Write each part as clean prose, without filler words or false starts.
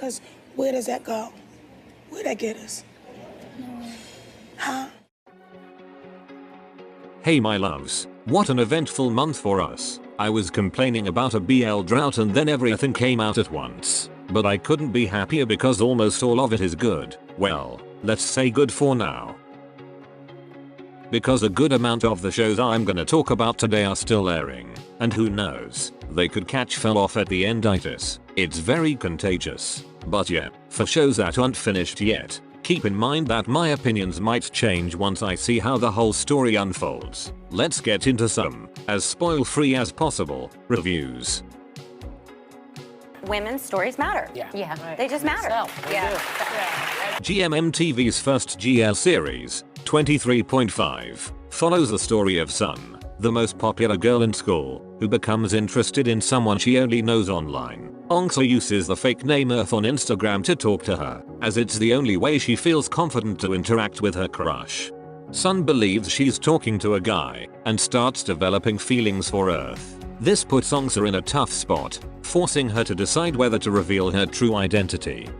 Because where does that go? Where'd that get us? Huh? Hey my loves, what an eventful month for us. I was complaining about a BL drought and then everything came out at once. But I couldn't be happier because almost all of it is good. Well, let's say good for now. Because a good amount of the shows I'm gonna talk about today are still airing. And who knows, they could catch fell off at the enditis. It's very contagious. But yeah, for shows that aren't finished yet, keep in mind that my opinions might change once I see how the whole story unfolds. Let's get into some, as spoil-free as possible, reviews. Women's stories matter. Yeah. Right. They just matter. GMMTV's first GL series, 23.5, follows the story of Sun, the most popular girl in school, who becomes interested in someone she only knows online. Ongsa uses the fake name Earth on Instagram to talk to her, as it's the only way she feels confident to interact with her crush. Sun believes she's talking to a guy, and starts developing feelings for Earth. This puts Ongsa in a tough spot, forcing her to decide whether to reveal her true identity.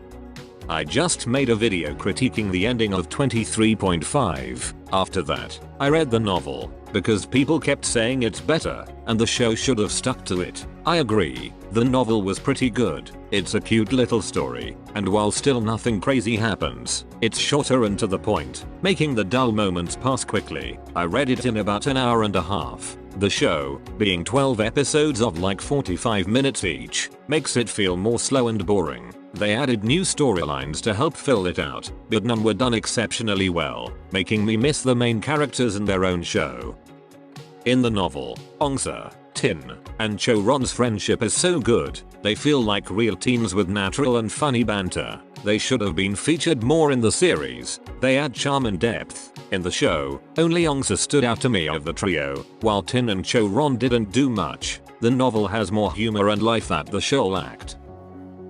I just made a video critiquing the ending of 23.5. After that, I read the novel, because people kept saying it's better, and the show should have stuck to it. I agree, the novel was pretty good. It's a cute little story, and while still nothing crazy happens, it's shorter and to the point, making the dull moments pass quickly. I read it in about an hour and a half. The show, being 12 episodes of like 45 minutes each, makes it feel more slow and boring. They added new storylines to help fill it out, but none were done exceptionally well, making me miss the main characters in their own show. In the novel, Ongsa, Tin, and Choron's friendship is so good, they feel like real teens with natural and funny banter. They should have been featured more in the series. They add charm and depth. In the show, only Ongsa stood out to me of the trio, while Tin and Choron didn't do much. The novel has more humor and life that the show lacked.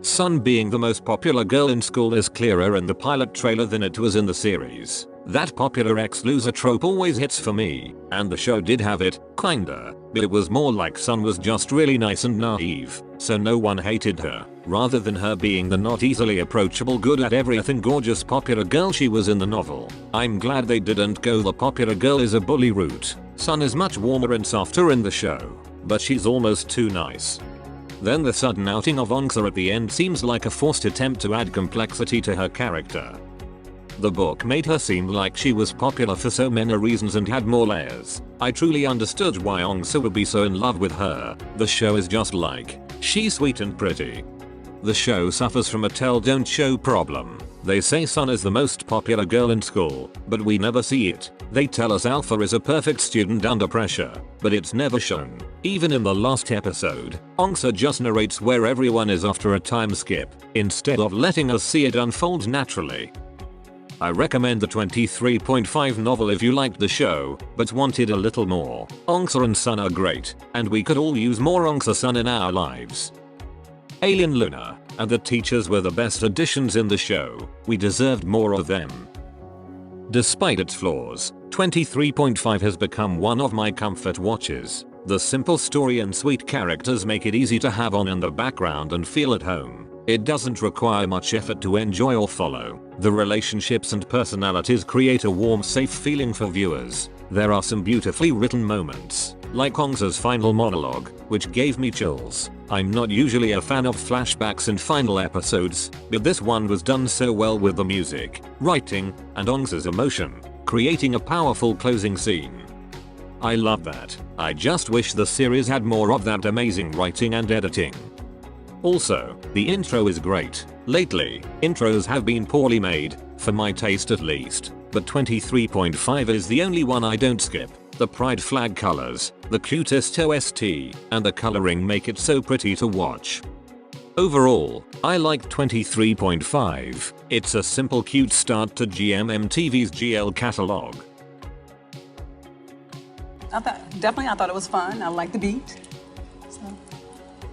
Sun being the most popular girl in school is clearer in the pilot trailer than it was in the series. That popular ex-loser trope always hits for me, and the show did have it, kinda, but it was more like Sun was just really nice and naive, so no one hated her, rather than her being the not easily approachable good at everything gorgeous popular girl she was in the novel. I'm glad they didn't go the popular girl is a bully route. Sun is much warmer and softer in the show, but she's almost too nice. Then the sudden outing of Ongsa at the end seems like a forced attempt to add complexity to her character. The book made her seem like she was popular for so many reasons and had more layers. I truly understood why Ongsa would be so in love with her. The show is just like, she's sweet and pretty. The show suffers from a tell don't show problem. They say Sun is the most popular girl in school, but we never see it. They tell us Alpha is a perfect student under pressure, but it's never shown. Even in the last episode, Ongsa just narrates where everyone is after a time skip, instead of letting us see it unfold naturally. I recommend the 23.5 novel if you liked the show, but wanted a little more. Ongsa and Sun are great, and we could all use more Ongsa Sun in our lives. Alien Luna and the teachers were the best additions in the show. We deserved more of them. Despite its flaws, 23.5 has become one of my comfort watches. The simple story and sweet characters make it easy to have on in the background and feel at home. It doesn't require much effort to enjoy or follow. The relationships and personalities create a warm, safe feeling for viewers. There are some beautifully written moments, like Ongsa's final monologue, which gave me chills. I'm not usually a fan of flashbacks in final episodes, but this one was done so well with the music, writing, and Ongsa's emotion, creating a powerful closing scene. I love that. I just wish the series had more of that amazing writing and editing. Also, the intro is great. Lately, intros have been poorly made, for my taste at least, but 23.5 is the only one I don't skip. The pride flag colors, the cutest OST, and the coloring make it so pretty to watch. Overall, I like 23.5. It's a simple cute start to GMMTV's GL catalog. I thought it was fun. I like the beat. So,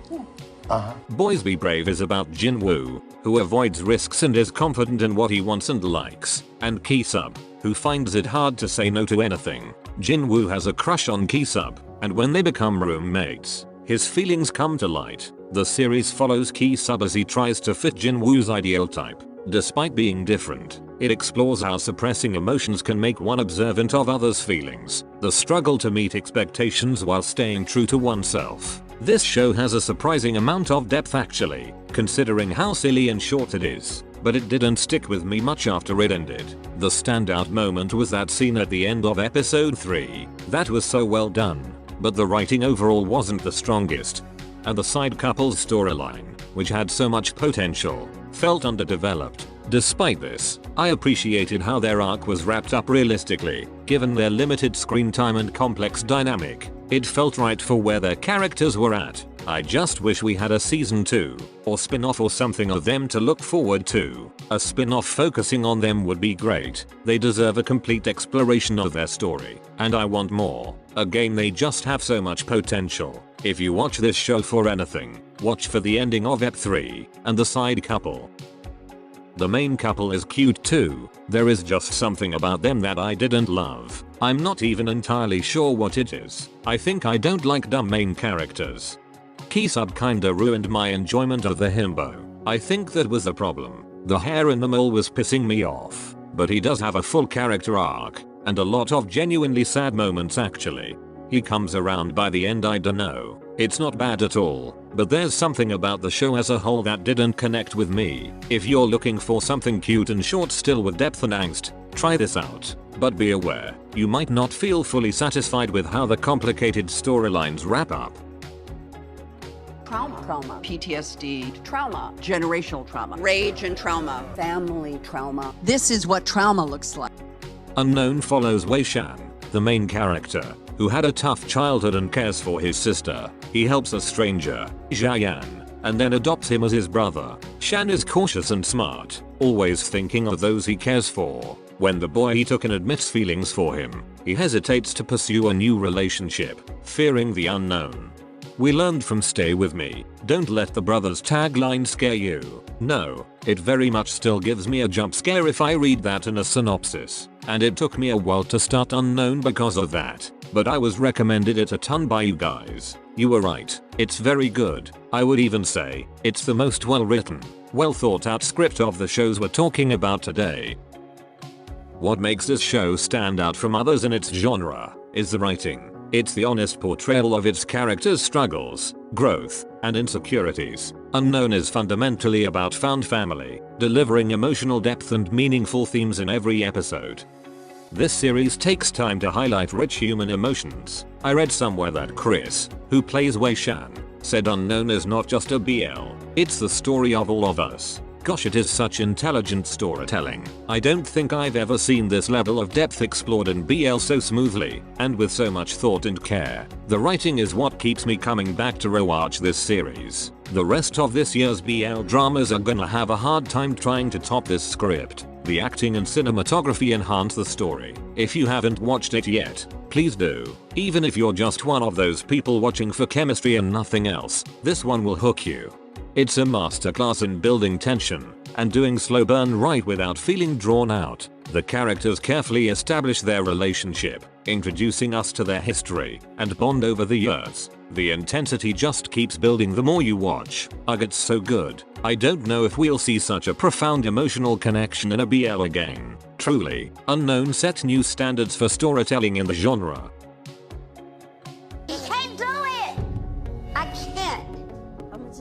yeah. Boys Be Brave is about Jinwoo, who avoids risks and is confident in what he wants and likes, and Ki-sub, who finds it hard to say no to anything. Jinwoo has a crush on Ki-sub, and when they become roommates, his feelings come to light. The series follows Ki-sub as he tries to fit Jinwoo's ideal type. Despite being different, it explores how suppressing emotions can make one observant of others' feelings, the struggle to meet expectations while staying true to oneself. This show has a surprising amount of depth actually, considering how silly and short it is, but it didn't stick with me much after it ended. The standout moment was that scene at the end of episode 3. That was so well done, but the writing overall wasn't the strongest. And the side couple's storyline, which had so much potential, felt underdeveloped. Despite this, I appreciated how their arc was wrapped up realistically, given their limited screen time and complex dynamic. It felt right for where their characters were at. I just wish we had a season 2, or spin-off or something of them to look forward to. A spin-off focusing on them would be great. They deserve a complete exploration of their story, and I want more. Again, they just have so much potential. If you watch this show for anything, watch for the ending of Ep 3, and the side couple. The main couple is cute too, there is just something about them that I didn't love. I'm not even entirely sure what it is. I think I don't like dumb main characters. Ki-sub kinda ruined my enjoyment of the himbo. I think that was the problem. The hair in the mole was pissing me off, but he does have a full character arc, and a lot of genuinely sad moments actually. He comes around by the end. I dunno. It's not bad at all, but there's something about the show as a whole that didn't connect with me. If you're looking for something cute and short still with depth and angst, try this out. But be aware, you might not feel fully satisfied with how the complicated storylines wrap up. Trauma, PTSD, trauma, generational trauma, rage and trauma, family trauma. This is what trauma looks like. Unknown follows Wei Shan, the main character, who had a tough childhood and cares for his sister. He helps a stranger, Jiayan, and then adopts him as his brother. Shan is cautious and smart, always thinking of those he cares for. When the boy he took in admits feelings for him, he hesitates to pursue a new relationship, fearing the unknown. We learned from Stay With Me, don't let the brothers tagline scare you. No, it very much still gives me a jump scare if I read that in a synopsis, and it took me a while to start Unknown because of that, but I was recommended it a ton by you guys. You were right, it's very good. I would even say, it's the most well written, well thought out script of the shows we're talking about today. What makes this show stand out from others in its genre is the writing. It's the honest portrayal of its characters' struggles, growth, and insecurities. Unknown is fundamentally about found family, delivering emotional depth and meaningful themes in every episode. This series takes time to highlight rich human emotions. I read somewhere that Chris, who plays Wei Shan, said Unknown is not just a BL, it's the story of all of us. Gosh, it is such intelligent storytelling. I don't think I've ever seen this level of depth explored in BL so smoothly, and with so much thought and care. The writing is what keeps me coming back to rewatch this series. The rest of this year's BL dramas are gonna have a hard time trying to top this script. The acting and cinematography enhance the story. If you haven't watched it yet, please do. Even if you're just one of those people watching for chemistry and nothing else, this one will hook you. It's a masterclass in building tension and doing slow burn right without feeling drawn out. The characters carefully establish their relationship, introducing us to their history and bond over the years. The intensity just keeps building the more you watch. Ugh, it's so good. I don't know if we'll see such a profound emotional connection in a BL again. Truly, Unknown set new standards for storytelling in the genre.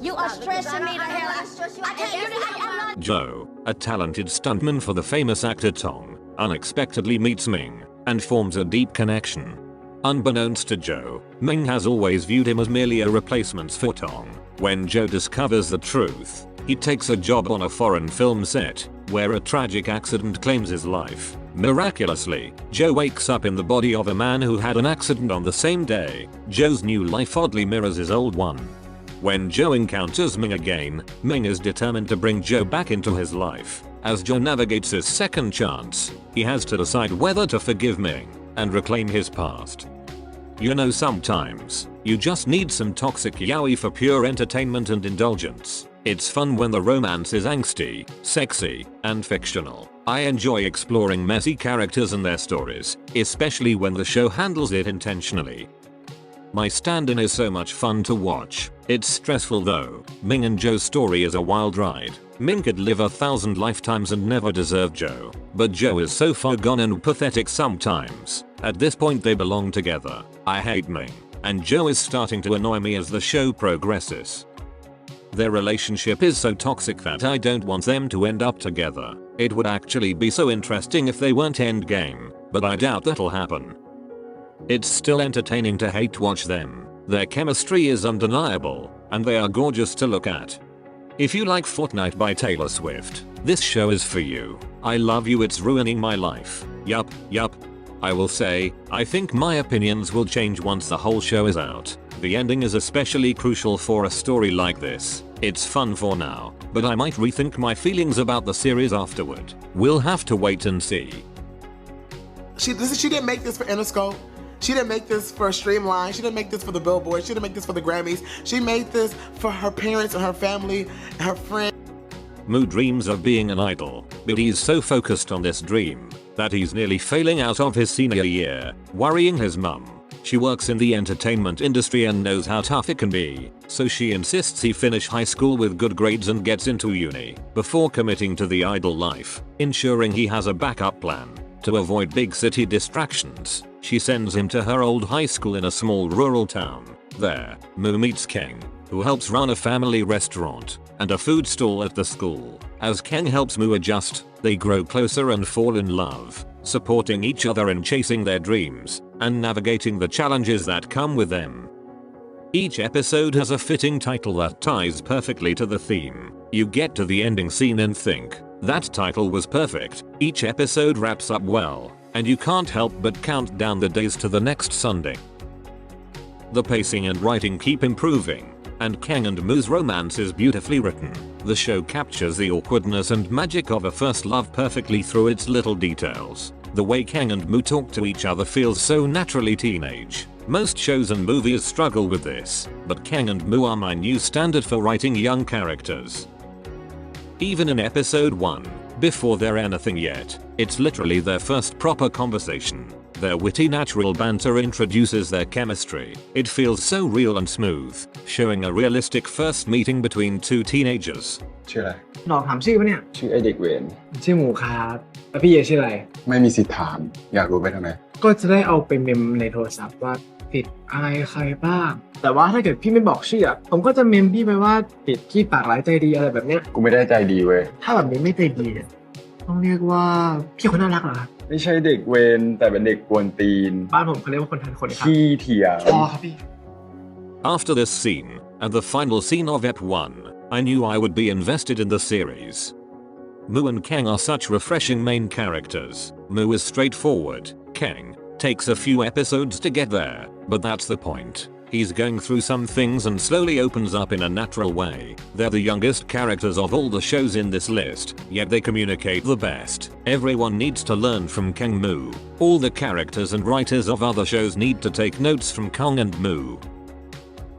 You are stressing me to hell. I can't. Joe, a talented stuntman for the famous actor Tong, unexpectedly meets Ming and forms a deep connection. Unbeknownst to Joe, Ming has always viewed him as merely a replacement for Tong. When Joe discovers the truth, he takes a job on a foreign film set, where a tragic accident claims his life. Miraculously, Joe wakes up in the body of a man who had an accident on the same day. Joe's new life oddly mirrors his old one. When Joe encounters Ming again, Ming is determined to bring Joe back into his life. As Joe navigates his second chance, he has to decide whether to forgive Ming and reclaim his past. You know, sometimes, you just need some toxic yaoi for pure entertainment and indulgence. It's fun when the romance is angsty, sexy, and fictional. I enjoy exploring messy characters and their stories, especially when the show handles it intentionally. My stand-in is so much fun to watch. It's stressful though. Ming and Joe's story is a wild ride. Ming could live 1,000 lifetimes and never deserve Joe. But Joe is so far gone and pathetic sometimes. At this point they belong together. I hate Ming. And Joe is starting to annoy me as the show progresses. Their relationship is so toxic that I don't want them to end up together. It would actually be so interesting if they weren't endgame, but I doubt that'll happen. It's still entertaining to hate watch them. Their chemistry is undeniable, and they are gorgeous to look at. If you like Fortnite by Taylor Swift, this show is for you. I love you, it's ruining my life. Yup. I will say, I think my opinions will change once the whole show is out. The ending is especially crucial for a story like this. It's fun for now, but I might rethink my feelings about the series afterward. We'll have to wait and see. She didn't make this for Interscope. She didn't make this for Streamline. She didn't make this for the Billboard. She didn't make this for the Grammys. She made this for her parents and her family and her friends. Moo dreams of being an idol, but he's so focused on this dream that he's nearly failing out of his senior year, worrying his mum. She works in the entertainment industry and knows how tough it can be, so she insists he finish high school with good grades and gets into uni before committing to the idol life, ensuring he has a backup plan. To avoid big city distractions, she sends him to her old high school in a small rural town. There, Moo meets Kang, who helps run a family restaurant and a food stall at the school. As Kang helps Moo adjust, they grow closer and fall in love, supporting each other in chasing their dreams and navigating the challenges that come with them. Each episode has a fitting title that ties perfectly to the theme. You get to the ending scene and think, that title was perfect. Each episode wraps up well, and you can't help but count down the days to the next Sunday. The pacing and writing keep improving, and Kang and Moo's romance is beautifully written. The show captures the awkwardness and magic of a first love perfectly through its little details. The way Kang and Moo talk to each other feels so naturally teenage. Most shows and movies struggle with this, but Kang and Moo are my new standard for writing young characters. Even in episode 1, before they're anything yet, it's literally their first proper conversation. Their witty natural banter introduces their chemistry. It feels so real and smooth, showing a realistic first meeting between two teenagers. ชื่ออะไร ลองถามชื่อปะเนี่ย ชื่อไอเด็กเวร ชื่อหมูครับแล้วพี่เอชื่ออะไร ไม่มีสิทธิ์ถามอยากรู้ไปทำไม ก็จะได้เอาไปเมมในโทรศัพท์ว่าติดอะไรใครบ้างแต่ว่าถ้าเกิดพี่ไม่บอกชื่อผมก็จะเมมพี่ไปว่าติดพี่ปากร้ายใจดีอะไรแบบเนี้ย กูไม่ได้ใจดีเว้ย ถ้าแบบนี้ไม่ใจดีต้องเรียกว่าพี่คนน่ารักเหรอครับ ไม่ใช่เด็กเวรแต่เป็นเด็กกวนตีน บ้านผมเขาเรียกว่าคนทันคนครับ ขี้เถียง อ๋อครับพี่ After this scene, and the final scene of Ep 1, I knew I would be invested in the series. Moo and Kang are such refreshing main characters. Moo is straightforward. Kang takes a few episodes to get there, but that's the point. He's going through some things and slowly opens up in a natural way. They're the youngest characters of all the shows in this list, yet they communicate the best. Everyone needs to learn from Kang Moo. All the characters and writers of other shows need to take notes from Kang and Moo.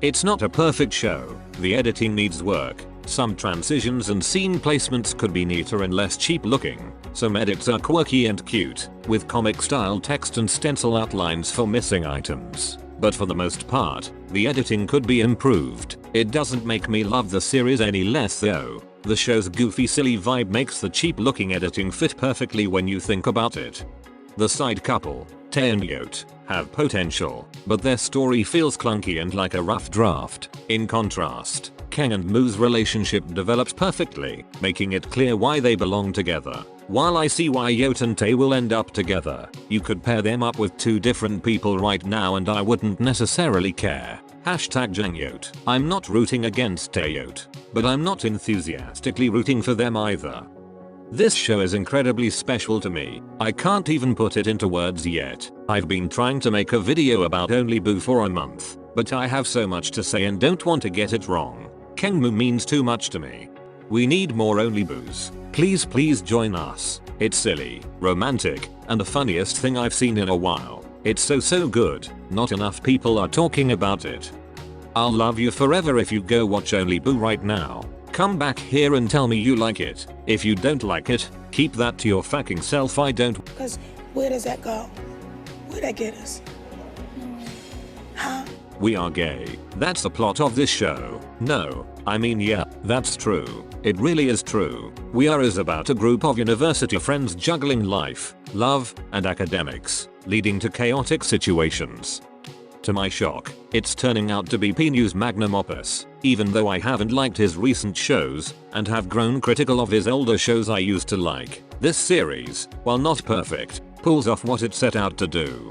It's not a perfect show. The editing needs work. Some transitions and scene placements could be neater and less cheap looking. Some edits are quirky and cute, with comic style text and stencil outlines for missing items. But for the most part, the editing could be improved. It doesn't make me love the series any less though. The show's goofy silly vibe makes the cheap looking editing fit perfectly when you think about it. The side couple, Tae and Yeot, have potential, but their story feels clunky and like a rough draft. In contrast, Kang and Moo's relationship develops perfectly, making it clear why they belong together. While I see why Yeot and Tae will end up together, you could pair them up with two different people right now and I wouldn't necessarily care. #JangYeot. I'm not rooting against Taeyeot, but I'm not enthusiastically rooting for them either. This show is incredibly special to me. I can't even put it into words yet. I've been trying to make a video about Only Boo for a month, but I have so much to say and don't want to get it wrong. Kang Moo means too much to me. We need more Only Boos. Please join us. It's silly, romantic, and the funniest thing I've seen in a while. It's so good, not enough people are talking about it. I'll love you forever if you go watch Only Boo right now. Come back here and tell me you like it. If you don't like it, keep that to your fucking self. I don't. Cause where does that go? Where'd that get us? Huh? We are gay. That's the plot of this show. No, I mean yeah, that's true. It really is true. We Are is about a group of university friends juggling life, love, and academics, leading to chaotic situations. To my shock, it's turning out to be P-New's magnum opus, even though I haven't liked his recent shows, and have grown critical of his older shows I used to like. This series, while not perfect, pulls off what it set out to do.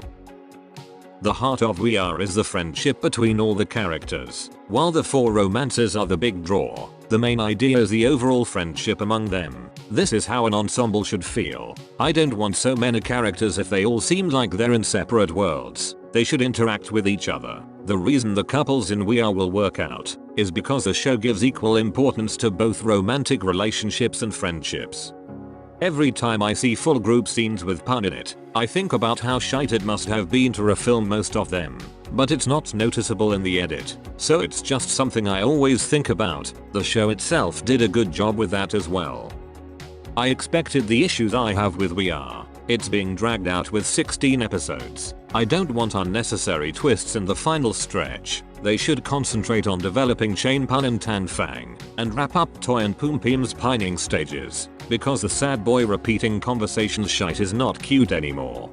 The heart of We Are is the friendship between all the characters. While the 4 romances are the big draw, the main idea is the overall friendship among them. This is how an ensemble should feel. I don't want so many characters if they all seem like they're in separate worlds. They should interact with each other. The reason the couples in We Are will work out is because the show gives equal importance to both romantic relationships and friendships. Every time I see full group scenes with pun in it, I think about how shite it must have been to refilm most of them. But it's not noticeable in the edit, so it's just something I always think about. The show itself did a good job with that as well. I expected the issues I have with We Are. It's being dragged out with 16 episodes. I don't want unnecessary twists in the final stretch. They should concentrate on developing Chain Pun and Tan Fang, and wrap up Toy and Poom Peem's pining stages, because the sad boy repeating conversations shite is not cute anymore.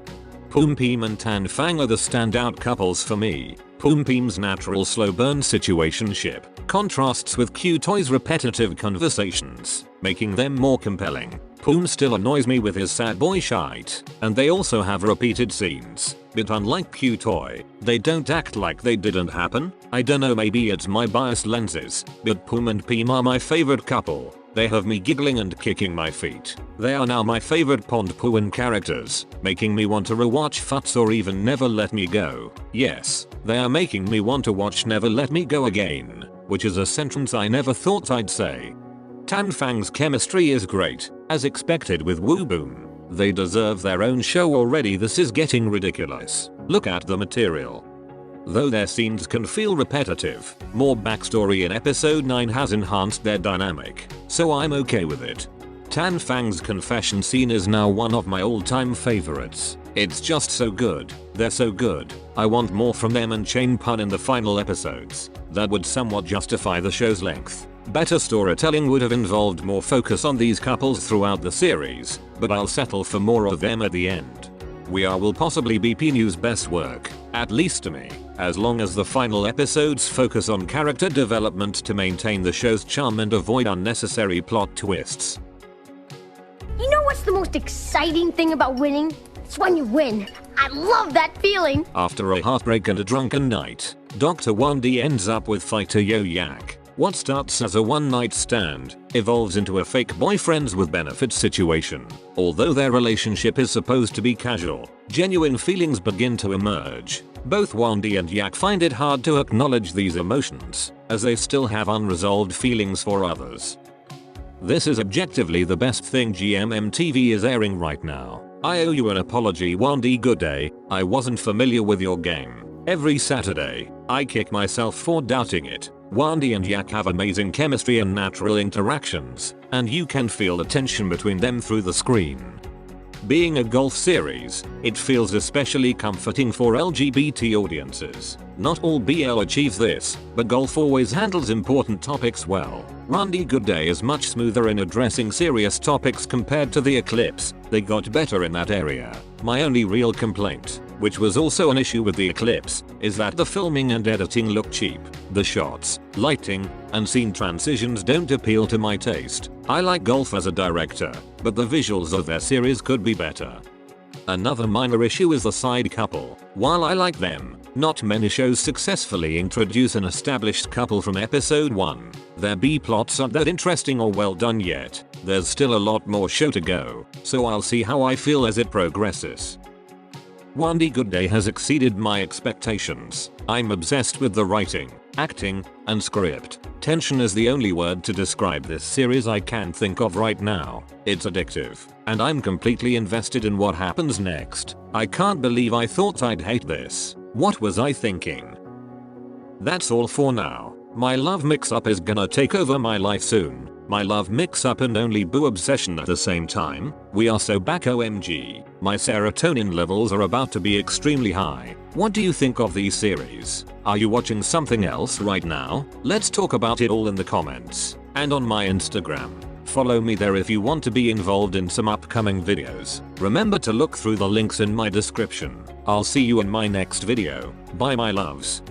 Poom Peem and Tan Fang are the standout couples for me. Poom Peem's natural slow burn situationship contrasts with Q Toy's repetitive conversations, making them more compelling. Poom still annoys me with his sad boy shite, and they also have repeated scenes, but unlike Q Toy, they don't act like they didn't happen. I dunno, maybe it's my biased lenses, but Poom and Peem are my favorite couple. They have me giggling and kicking my feet. They are now my favorite Pond Pooin characters, making me want to rewatch Futs or even Never Let Me Go. Yes, they are making me want to watch Never Let Me Go again, which is a sentence I never thought I'd say. Tan Fang's chemistry is great, as expected with Woo Boom. They deserve their own show already. This is getting ridiculous. Look at the material. Though their scenes can feel repetitive, more backstory in episode 9 has enhanced their dynamic, so I'm okay with it. Tan Fang's confession scene is now one of my all-time favorites. It's just so good. They're so good. I want more from them and Chain Pun in the final episodes. That would somewhat justify the show's length. Better storytelling would have involved more focus on these couples throughout the series, but I'll settle for more of them at the end. We Are will possibly be P-New's best work, at least to me, as long as the final episodes focus on character development to maintain the show's charm and avoid unnecessary plot twists. You know what's the most exciting thing about winning? It's when you win. I love that feeling. After a heartbreak and a drunken night, Dr. Wandee ends up with fighter Yo Yak. What starts as a one-night stand evolves into a fake boyfriends with benefits situation. Although their relationship is supposed to be casual, genuine feelings begin to emerge. Both Wandee and Yak find it hard to acknowledge these emotions, as they still have unresolved feelings for others. This is objectively the best thing GMM TV is airing right now. I owe you an apology, Wandee. Goodday, I wasn't familiar with your game. Every Saturday, I kick myself for doubting it. Wandee and Yak have amazing chemistry and natural interactions, and you can feel the tension between them through the screen. Being a golf series, it feels especially comforting for LGBT audiences. Not all BL achieves this, but golf always handles important topics well. Wandee Goodday is much smoother in addressing serious topics compared to the Eclipse. They got better in that area. My only real complaint, which was also an issue with the Eclipse, is that the filming and editing look cheap. The shots, lighting, and scene transitions don't appeal to my taste. I like golf as a director, but the visuals of their series could be better. Another minor issue is the side couple. While I like them, not many shows successfully introduce an established couple from episode 1. Their B-plots aren't that interesting or well done yet. There's still a lot more show to go, so I'll see how I feel as it progresses. Wandee Goodday has exceeded my expectations. I'm obsessed with the writing, acting, and script. Tension is the only word to describe this series I can think of right now. It's addictive, and I'm completely invested in what happens next. I can't believe I thought I'd hate this. What was I thinking? That's all for now. My love mix-up is gonna take over my life soon. my love mix up and only boo obsession at the same time. We are so back, OMG. My serotonin levels are about to be extremely high. What do you think of these series? Are you watching something else right now? Let's talk about it all in the comments. And on my Instagram. Follow me there if you want to be involved in some upcoming videos. Remember to look through the links in my description. I'll see you in my next video. Bye my loves.